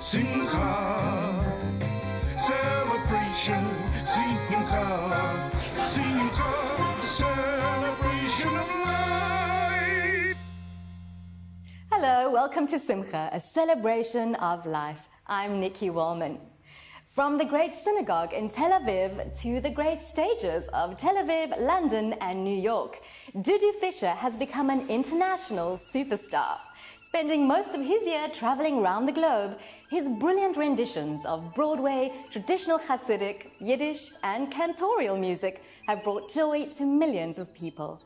Simcha, celebration, Simcha, Simcha, celebration of life. Hello, welcome to Simcha, a celebration of life. I'm Nikki Wallman. From the Great Synagogue in Tel Aviv to the great stages of Tel Aviv, London and New York, Dudu Fisher has become an international superstar. Spending most of his year traveling around the globe, his brilliant renditions of Broadway, traditional Hasidic, Yiddish and cantorial music have brought joy to millions of people.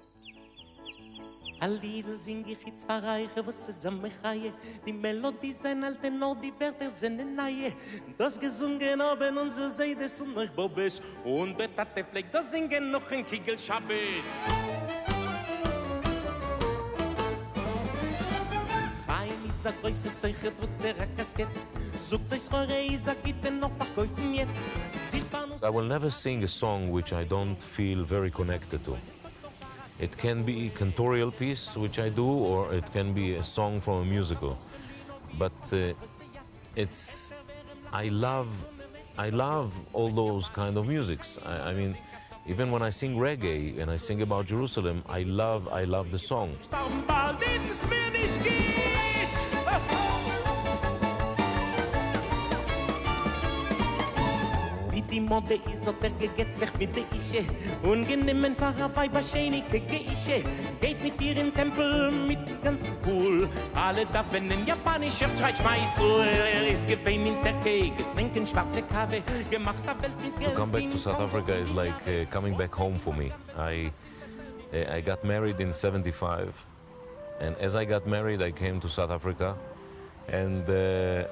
A little sing ich jetzt verreiche, was zusammen chaie. Die Melodie sein alte, noch die Wörter sind neue. Das gesungen haben unsere Seides und euch Bobes. Und der Tate pflegt das singen noch ein Kegel Schabbes. Fein ist a größe Seuche, drückt der Kasket. Sucht sich Röhre, ist a Gitte noch verkäufen jet. I will never sing a song which I don't feel very connected to. It can be a cantorial piece, which I do, or it can be a song from a musical. But I love all those kind of musics. I mean, even when I sing reggae and I sing about Jerusalem, I love the song. Die Mode ist so der geht sich mit der Ische ungenommen Fahrer Weiber schönige Geische geht mit ihr im Tempel mit ganz cool alle da wenn in japanischer Schweiß ist gefein in der Kege trinken schwarze Kaffee gemacht der Welt mit To come back to South Africa is like coming back home for me. I got married in '75, and as I got married I came to South Africa. And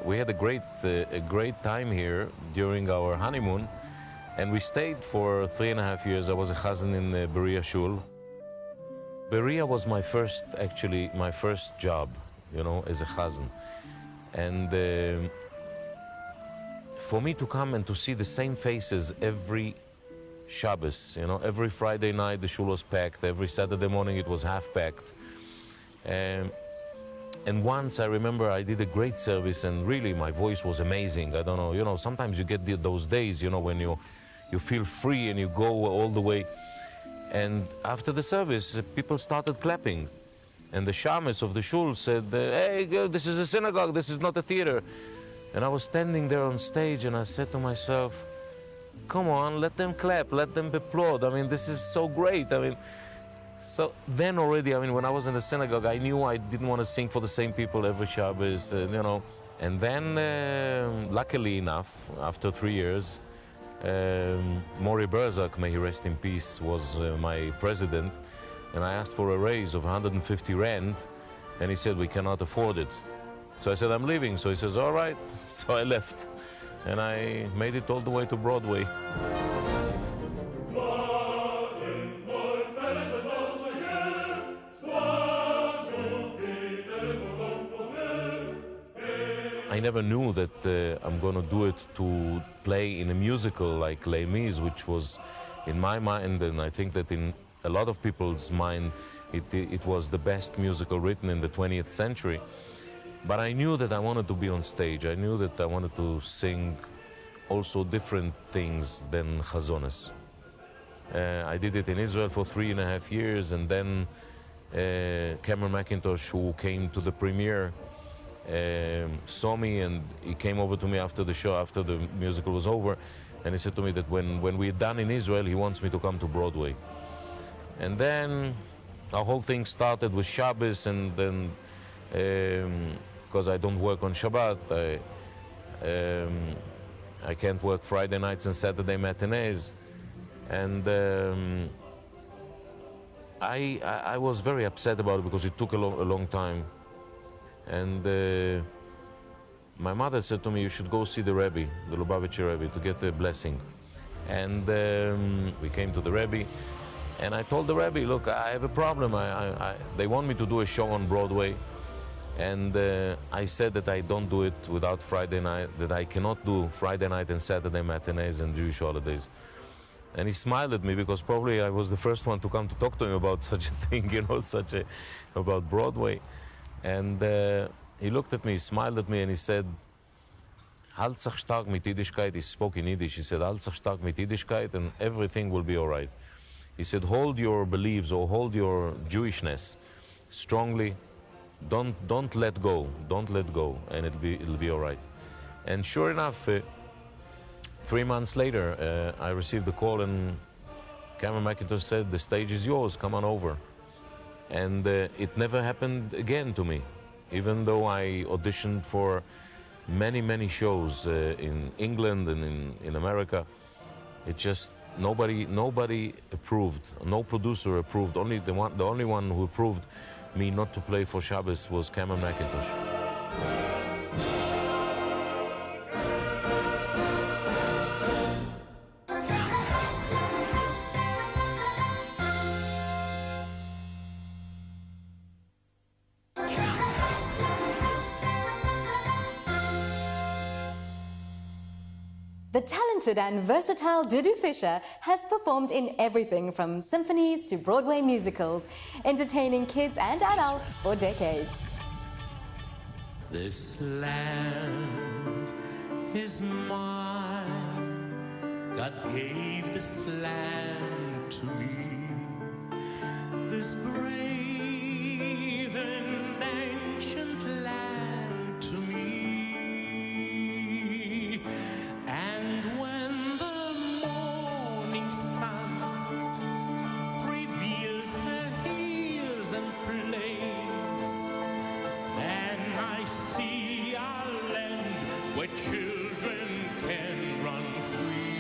we had a great time here during our honeymoon, and we stayed for 3.5 years. I was a chazan in Berea Shul. Berea was my first job, you know, as a chazan. And for me to come and to see the same faces every Shabbos, you know, every Friday night the shul was packed, every Saturday morning it was half packed. And once I remember I did a great service and really my voice was amazing. I don't know, you know, sometimes you get those days, you know, when you feel free and you go all the way. And after the service, people started clapping. And the shamus of the shul said, hey, this is a synagogue, this is not a theater. And I was standing there on stage and I said to myself, come on, let them clap, let them applaud. I mean, this is so great. I mean, so then already, I mean, when I was in the synagogue, I knew I didn't want to sing for the same people every Shabbos, you know. And then, luckily enough, after 3 years, Mori Berzak, may he rest in peace, was my president. And I asked for a raise of 150 rand, and he said, we cannot afford it. So I said, I'm leaving. So he says, all right. So I left, and I made it all the way to Broadway. I never knew that I'm going to do it to play in a musical like Les Mis, which was in my mind, and I think that in a lot of people's mind, it was the best musical written in the 20th century. But I knew that I wanted to be on stage. I knew that I wanted to sing also different things than chazones. I did it in Israel for 3.5 years, and then Cameron McIntosh, who came to the premiere, saw me, and he came over to me after the show, after the musical was over, and he said to me that when we're done in Israel, he wants me to come to Broadway. And then our whole thing started with Shabbos, and then because I don't work on Shabbat, I can't work Friday nights and Saturday matinees, and I was very upset about it because it took a long time. And my mother said to me, you should go see the Rebbe, the Lubavitcher Rebbe, to get a blessing. And we came to the Rebbe, and I told the Rebbe, look, I have a problem. They want me to do a show on Broadway, and I said that I don't do it without Friday night, that I cannot do Friday night and Saturday matinees and Jewish holidays. And he smiled at me because probably I was the first one to come to talk to him about such a thing, you know, about Broadway. And he looked at me, smiled at me, and he said, halt sich stark mit Yiddishkeit. He spoke in Yiddish. He said, halt sich stark mit Yiddishkeit and everything will be all right. He said, hold your beliefs or hold your Jewishness strongly. Don't let go. Don't let go, and it'll be all right. And sure enough, 3 months later, I received a call, and Cameron McIntosh said, the stage is yours, come on over. And it never happened again to me, even though I auditioned for many, many shows in England and in America. It just, nobody approved, no producer approved. The only one who approved me not to play for Shabbos was Cameron McIntosh. The talented and versatile Dudu Fisher has performed in everything from symphonies to Broadway musicals, entertaining kids and adults for decades. This land is mine. God gave this land to me. This brave and ancient land to me. And when the morning sun reveals her hills and plains, then I see our land where children can run free.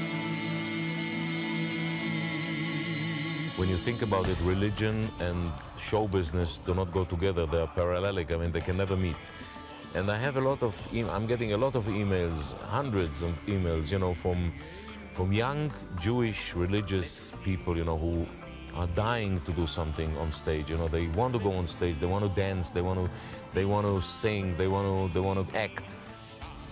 When you think about it, religion and show business do not go together. They are parallelic. I mean, they can never meet. And I have a lot of, I'm getting a lot of emails, hundreds of emails, you know, from young Jewish religious people, you know, who are dying to do something on stage. You know, they want to go on stage, they want to dance, they want to sing, they want to act.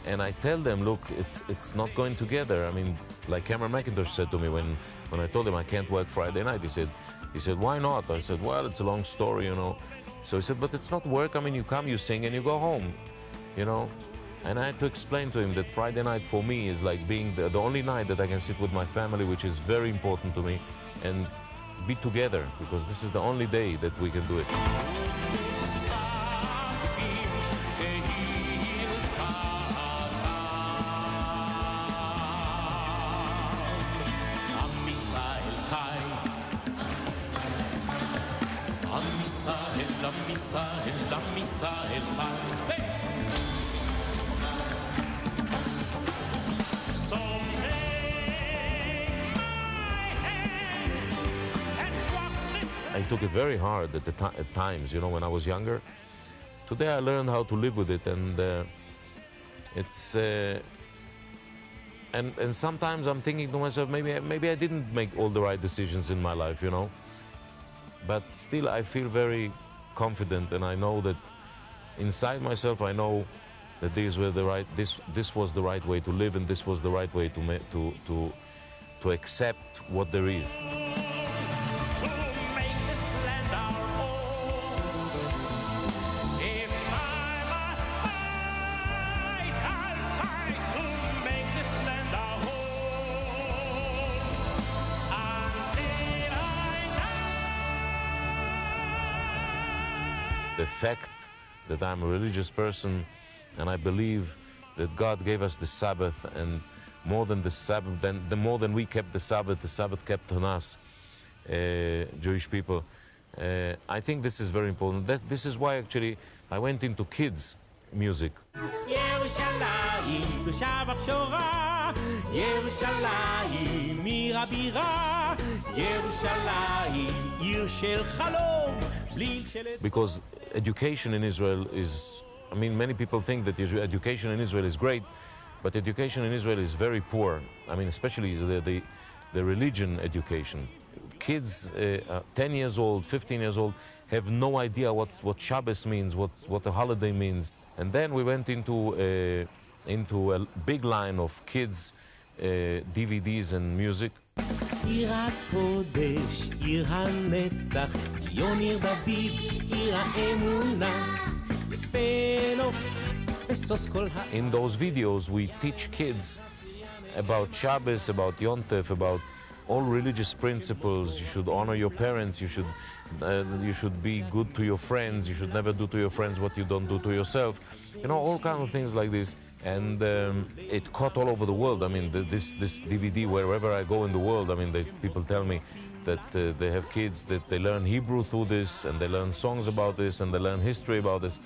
And I tell them, look, it's not going together. I mean, like Cameron McIntosh said to me when I told him I can't work Friday night, he said, why not? I said, well, it's a long story, you know. So he said, but it's not work. I mean, you come, you sing, and you go home, you know. And I had to explain to him that Friday night for me is like being the only night that I can sit with my family, which is very important to me, and be together, because this is the only day that we can do it. I took it very hard at times, you know, when I was younger. Today I learned how to live with it, and it's and sometimes I'm thinking to myself, maybe I didn't make all the right decisions in my life, you know. But still, I feel very confident, and I know that inside myself, I know that this was the right way to live, and this was the right way to accept what there is. The fact that I'm a religious person, and I believe that God gave us the Sabbath, and more than the Sabbath, the more than we kept the Sabbath kept on us, Jewish people. I think this is very important. This is why actually I went into kids' music. Because education in Israel is, I mean, many people think that education in Israel is great, but education in Israel is very poor. I mean, especially the religion education. Kids 10 years old, 15 years old, have no idea what Shabbos means, what a holiday means. And then we went into a big line of kids DVDs and music. עיר הקודש, עיר הנצח, ציון עיר דוד, עיר האמונה, יפה נוף In those videos, we teach kids about Shabbos, about Yontef, about all religious principles. You should honor your parents. You should be good to your friends. You should never do to your friends what you don't do to yourself. You know, all kinds of things like this. And it caught all over the world. I mean, this DVD, wherever I go in the world, I mean, people tell me that they have kids that they learn Hebrew through this, and they learn songs about this, and they learn history about this.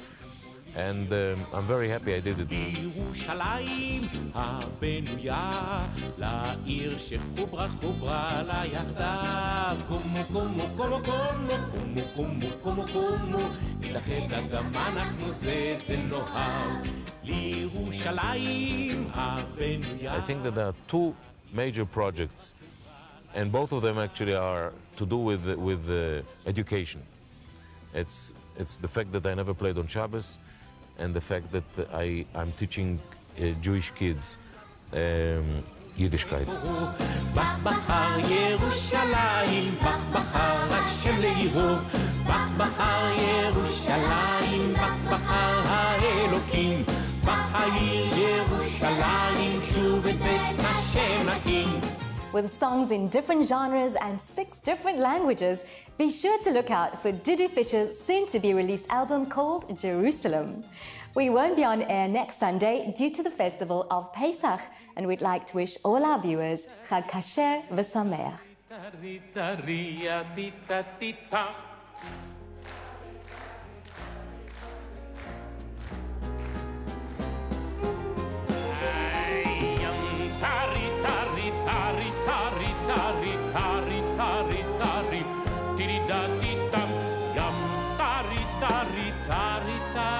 And I'm very happy I did it. ירושלים הבנויה לעיר שחוברה חוברה לה יחדיו קומו קומו קומו קומו קומו קומו קומו קומו נתאחד גם אנחנו זה נאהב לירושלים הבנויה. I think that there are two major projects, and both of them actually are to do with education. It's the fact that I never played on Shabbos, and the fact that I'm teaching Jewish kids Yiddishkeit. בך בחר ירושלים, בך בחר השם לאהוב, בך בחר ירושלים, בך בחר האלוקים, בך העיר ירושלים, שוב את בית השם נקים. With songs in different genres and 6 different languages, be sure to look out for Dudu Fisher's soon-to-be-released album called Jerusalem. We won't be on air next Sunday due to the festival of Pesach, and we'd like to wish all our viewers Chag Kasher v'Sameach. Tari tari tari tari tari tari